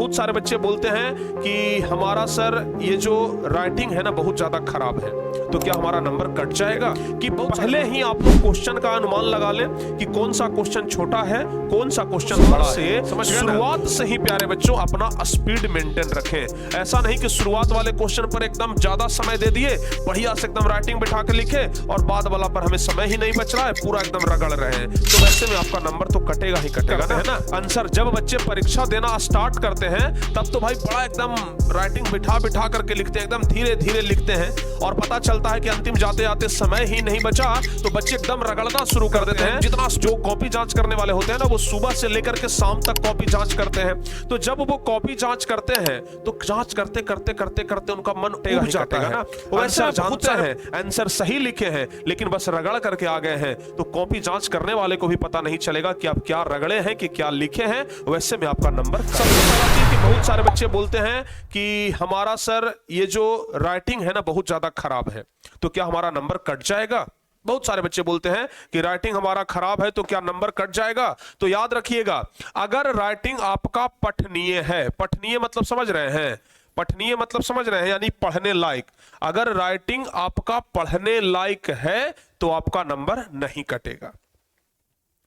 बहुत सारे बच्चे बोलते हैं कि हमारा सर ये जो राइटिंग है ना बहुत ज्यादा खराब है, तो क्या हमारा नंबर कट जाएगा? कि पहले ही आप लोग क्वेश्चन का अनुमान लगा लें कि कौन सा क्वेश्चन छोटा है, कौन सा क्वेश्चन बड़ा है। शुरुआत से ही प्यारे बच्चों अपना स्पीड मेंटेन रखें। ऐसा नहीं कि शुरुआत वाले क्वेश्चन पर एकदम ज्यादा समय दे दिए, बढ़िया से एकदम राइटिंग बिठा के लिखे और बाद वाला पर हमें समय ही नहीं बच रहा है, पूरा एकदम रगड़ रहे हैं, तो वैसे में आपका नंबर तो कटेगा ही कटेगा ना, है ना। आंसर जब बच्चे परीक्षा देना स्टार्ट करते हैं तब तो भाई बड़ा एकदम राइटिंग बिठा करके लिखते हैं, एकदम धीरे धीरे लिखते हैं और पता चलता है कि अंतिम जाते जाते समय ही नहीं बचा तो बच्चे एकदम रगड़ना शुरू कर देते हैं। जितना जो कॉपी जांच करने वाले होते हैं ना वो सुबह से लेकर के शाम तक कॉपी जांच करते हैं, तो जब वो कॉपी जांच करते हैं तो जांच करते करते करते करते उनका मन उब जाता है ना। वैसे जानते हैं आंसर सही लिखे हैं लेकिन बस रगड़ करके आ गए हैं, तो कॉपी जांच करने वाले को भी पता नहीं चलेगा कि आप क्या रगड़े हैं कि क्या लिखे हैं, वैसे में आपका नंबर। सबसे पहला चीज कि बहुत सारे बच्चे बोलते हैं कि हमारा सर ये जो राइटिंग है ना बहुत ज्यादा खराब है, तो क्या हमारा नंबर कट जाएगा? बहुत सारे बच्चे बोलते हैं कि राइटिंग हमारा खराब है तो क्या नंबर कट जाएगा? तो याद रखिएगा, अगर राइटिंग आपका पठनीय है, पठनीय मतलब समझ रहे हैं, पठनीय मतलब समझ रहे हैं यानी पढ़ने लायक, अगर राइटिंग आपका पढ़ने लायक है तो आपका नंबर नहीं कटेगा।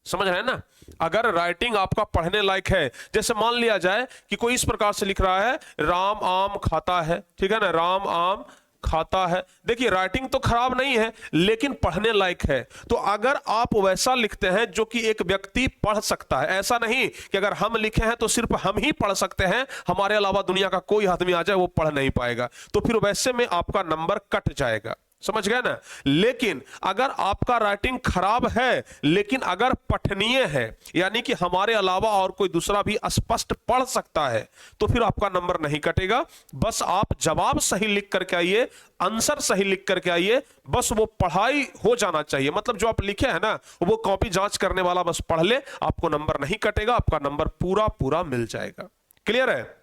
समझ रहे हैं ना। अगर राइटिंग आपका पढ़ने लायक है, जैसे मान लिया जाए कि कोई इस प्रकार से लिख रहा है राम आम खाता है, ठीक है ना, राम आम खाता है। देखिए राइटिंग तो खराब नहीं है लेकिन पढ़ने लायक है, तो अगर आप वैसा लिखते हैं जो कि एक व्यक्ति पढ़ सकता है, ऐसा नहीं कि अगर हम लिखे हैं तो सिर्फ हम ही पढ़ सकते हैं, हमारे अलावा दुनिया का कोई आदमी आ जाए वो पढ़ नहीं पाएगा, तो फिर वैसे में आपका नंबर कट जाएगा। समझ गए ना। लेकिन अगर आपका राइटिंग खराब है लेकिन अगर पठनीय है यानी कि हमारे अलावा और कोई दूसरा भी स्पष्ट पढ़ सकता है तो फिर आपका नंबर नहीं कटेगा। बस आप जवाब सही लिख करके आइए, आंसर सही लिख करके आइए, बस वो पढ़ाई हो जाना चाहिए, मतलब जो आप लिखे हैं ना वो कॉपी जांच करने वाला बस पढ़ ले, आपको नंबर नहीं कटेगा, आपका नंबर पूरा पूरा मिल जाएगा। क्लियर है।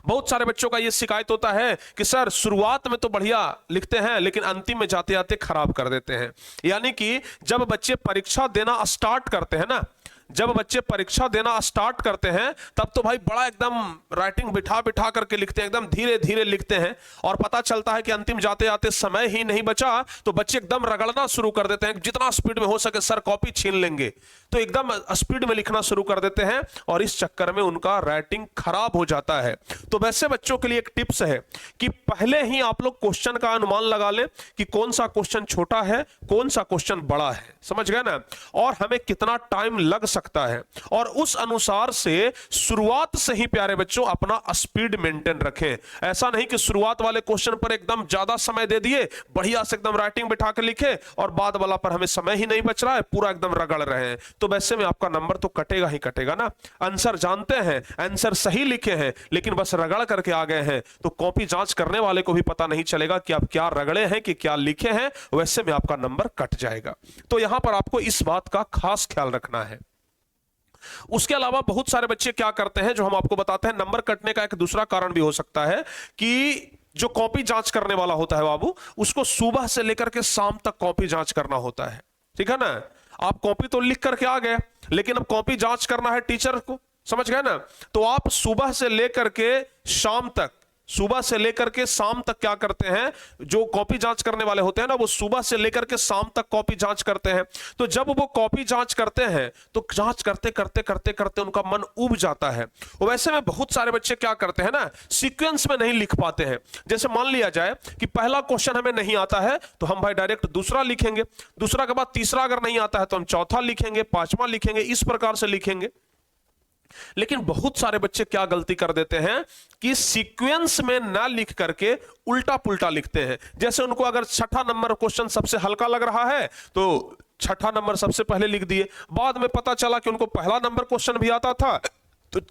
बहुत सारे बच्चों का यह शिकायत होता है कि सर शुरुआत में तो बढ़िया लिखते हैं लेकिन अंतिम में जाते जाते खराब कर देते हैं। यानी कि जब बच्चे परीक्षा देना स्टार्ट करते हैं ना, जब बच्चे परीक्षा देना स्टार्ट करते हैं तब तो भाई बड़ा एकदम राइटिंग बिठा करके लिखते हैं, एकदम धीरे धीरे लिखते हैं और पता चलता है कि अंतिम जाते जाते समय ही नहीं बचा तो बच्चे एकदम रगड़ना शुरू कर देते हैं, जितना स्पीड में हो सके सर कॉपी छीन लेंगे, तो एकदम स्पीड में लिखना शुरू कर देते हैं और इस चक्कर में उनका राइटिंग खराब हो जाता है। तो वैसे बच्चों के लिए एक टिप्स है कि पहले ही आप लोग क्वेश्चन का अनुमान लगा लें कि कौन सा क्वेश्चन छोटा है, कौन सा क्वेश्चन बड़ा है, समझ गए ना, और हमें कितना टाइम लग सकता है, और उस अनुसार से शुरुआत से ही प्यारे बच्चों अपना स्पीड मेंटेन रखें। ऐसा नहीं कि शुरुआत वाले क्वेश्चन पर एकदम ज्यादा समय दे दिए, बढ़िया से एकदम राइटिंग बिठा के लिखे और बाद वाला पर हमें समय ही नहीं बच रहा है, पूरा एकदम रगड़ रहे हैं, तो वैसे में आपका नंबर तो कटेगा ही कटेगा ना। आंसर जानते हैं, आंसर सही लिखे हैं लेकिन बस रगड़ करके आ गए हैं, तो कॉपी जांच करने वाले को भी पता नहीं चलेगा कि आप क्या रगड़े हैं कि क्या लिखे हैं, वैसे में आपका नंबर कट जाएगा। तो यहां पर आपको इस बात का खास ख्याल रखना है। उसके अलावा बहुत सारे बच्चे क्या करते हैं जो हम आपको बताते हैं, नंबर कटने का एक दूसरा कारण भी हो सकता है कि जो कॉपी जांच करने वाला होता है बाबू, उसको सुबह से लेकर के शाम तक कॉपी जांच करना होता है, ठीक है ना। आप कॉपी तो लिख करके आ गए लेकिन अब कॉपी जांच करना है टीचर को, समझ गए ना। तो आप सुबह से लेकर के शाम तक, सुबह से लेकर के शाम तक क्या करते हैं, जो कॉपी जांच करने वाले होते हैं ना वो सुबह से लेकर के शाम तक कॉपी जांच करते हैं। तो जब वो कॉपी जांच करते हैं तो जांच करते करते करते करते उनका मन उब जाता है। वैसे में बहुत सारे बच्चे क्या करते हैं ना, सीक्वेंस में नहीं लिख पाते हैं। जैसे मान लिया जाए कि पहला क्वेश्चन हमें नहीं आता है तो हम भाई डायरेक्ट दूसरा लिखेंगे, दूसरा के बाद तीसरा अगर नहीं आता है तो हम चौथा लिखेंगे, पांचवा लिखेंगे, इस प्रकार से लिखेंगे। लेकिन बहुत सारे बच्चे क्या गलती कर देते हैं कि सीक्वेंस में ना लिख करके उल्टा पुल्टा लिखते हैं। जैसे उनको अगर छठा नंबर क्वेश्चन सबसे हल्का लग रहा है तो छठा नंबर सबसे पहले लिख दिए, बाद में पता चला कि उनको पहला नंबर क्वेश्चन भी आता था तो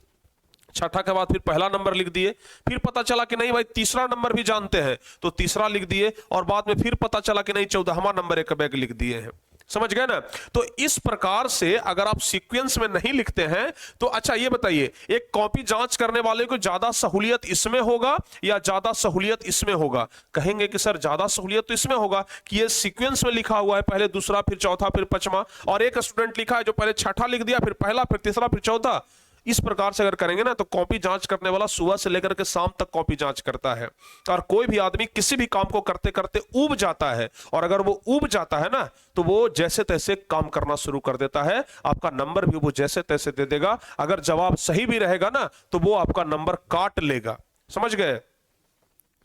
छठा के बाद फिर पहला नंबर लिख दिए, फिर पता चला कि नहीं भाई तीसरा नंबर भी जानते हैं तो तीसरा लिख दिए, और बाद में फिर पता चला कि नहीं 14वां नंबर एक बैग लिख दिए हैं। समझ गए ना। तो इस प्रकार से अगर आप सीक्वेंस में नहीं लिखते हैं तो अच्छा ये बताइए, एक कॉपी जांच करने वाले को ज्यादा सहूलियत इसमें होगा या ज्यादा सहूलियत इसमें होगा? कहेंगे कि सर ज्यादा सहूलियत तो इसमें होगा कि ये सीक्वेंस में लिखा हुआ है, पहले दूसरा फिर चौथा फिर पांचवा, और एक स्टूडेंट लिखा है जो पहले छठा लिख दिया फिर पहला फिर तीसरा फिर चौथा, इस प्रकार से अगर करेंगे ना तो कॉपी जांच करने वाला सुबह से लेकर के शाम तक कॉपी जांच करता है। और कोई भी आदमी किसी भी काम को करते करते ऊब जाता है, और अगर वो ऊब जाता है ना तो वो जैसे तैसे काम करना शुरू कर देता है। आपका नंबर भी वो जैसे तैसे दे देगा। अगर जवाब सही भी रहेगा ना तो वो आपका नंबर काट लेगा। समझ गए?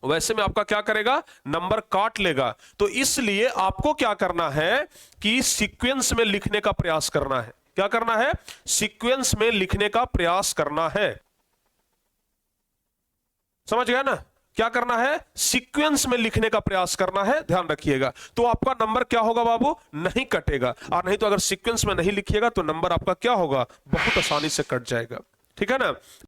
वैसे में आपका क्या करेगा, नंबर काट लेगा। तो इसलिए आपको क्या करना है कि सीक्वेंस में लिखने का प्रयास करना है। क्या करना है? सीक्वेंस में लिखने का प्रयास करना है। समझ गया ना? क्या करना है? सीक्वेंस में लिखने का प्रयास करना है, ध्यान रखिएगा। तो आपका नंबर क्या होगा बाबू, नहीं कटेगा। और नहीं तो अगर सीक्वेंस में नहीं लिखिएगा तो नंबर आपका क्या होगा, बहुत आसानी से कट जाएगा। ठीक है ना?